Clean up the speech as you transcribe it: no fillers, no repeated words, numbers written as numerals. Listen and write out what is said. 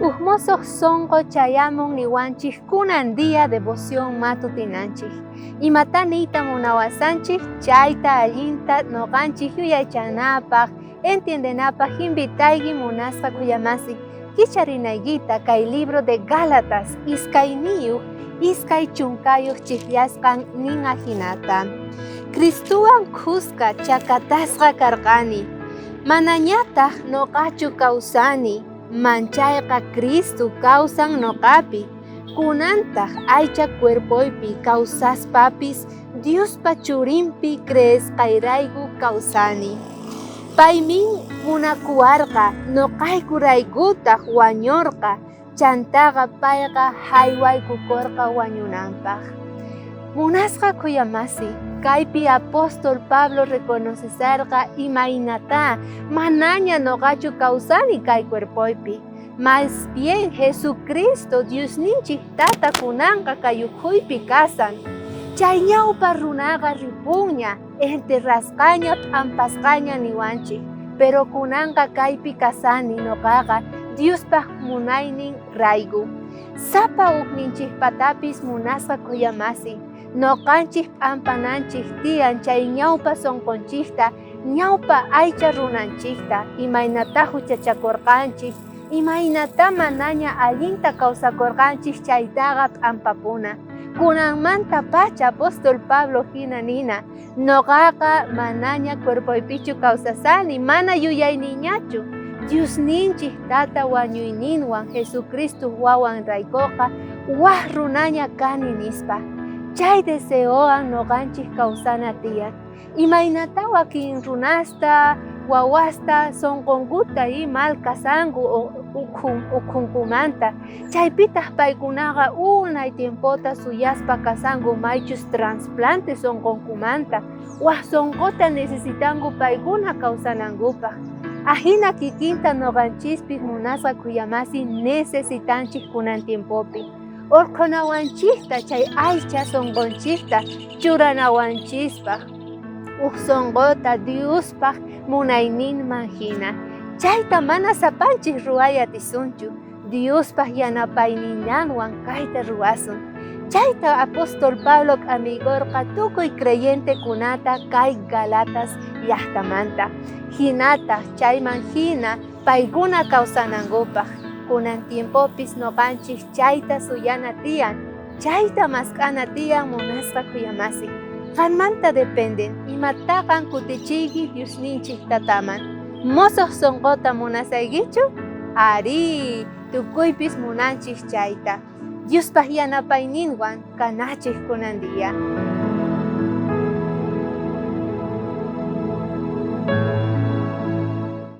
Uhmosoq sonqo chayamun niwanchik kunan día devoción matutinanchik. Imata niyta munawasanchik chayta allinta noqanchik yuyaychanapaq, entiendenapaq invitayki munasqa kuyamasi kicharinayta kay libro de Gálatas iskayniyuq iskay chunkayuq chikllashqan ninqa hinata. Cristuwan kuska chakatasqa karqani, manañataq noqachu kawsani, manchayqa Cristo kawsan noqapi, kunantaq aycha cuerpoypi kawsaspapis Diospa churinpi creesqayrayku kawsani. Paymin munakuwarqa noqaykuraykutaq wañurqa, chantaqa payqa haywaykukurqa wañunanpaq. Munasqa kuyamasi, kaypi apóstol Pablo reconocisarqa imaynata manaña noqachu kawsani kay cuerpoypi. Más bien Jesucristo Diosninchik tata kunanqa kay ukhuypi kasan. Chay ñawpa runaqa ripunña, enterrasqaña p'ampasqaña niwanchik, pero kunanqa kaypi kasani noqaqa Diospaq munaynin rayku. Sapa ukninchikpatapis munasqa kuyamasi, noqanchik p'ampananchik tiyan chay ñawpa sonqonchikta, ñawpa aycha runanchikta, imaynata huchachakurqanchik, imaynata manaña allinta kawsakurqanchik chaytaqa p'ampapuna. Kunanmanta pacha apóstol Pablo hina nina, noqaqa manaña cuerpoypichu kawsasani, mana yuyayniñachu. Diosninchik tata wañuyninwan Jesucristo wawan raykuqa waq runaña kani nispa. Chay deseoan noqanchik kawsana tiyan. Imaynata wakin runasta, wawasta sonqonkuta mal kasanku ukhunkumanta. Chaypitaq paykunaqa unay tiempota suyaspa kasanku maychus trasplante sonqonkumanta. Waq sonqota necesitanku paykuna kawsanankupaq. Ahina kikinta noqanchispis munasqa kuyamasi necesitanchik kunan tiempopi. Urqunawanchikta chay aycha sonqonchikta churanawanchispaq. Sonqota Diospaq munayninman hina. Chayta mana sapanchik ruway atisunchu, Diospaq yanapayninwanwan kayta ruwasun. Chayta apóstol Pablo amigorqa tukuy creyente kunata kay Gálatas llaqtamanta. Hinata chayman hina paykuna kawsanankupaq. Kunan tiempopis noqanchik chayta suyana tiyan, chayta mask'ana tiyan munasqa kuyamasi. Qanmanta dependen imataqan kutichiyki Diosninchik tataman. Mosoq sonqota munasaykichu? Ari, tukuypis munanchik chayta. Diospaq yanapayninwan kanachik kunan día.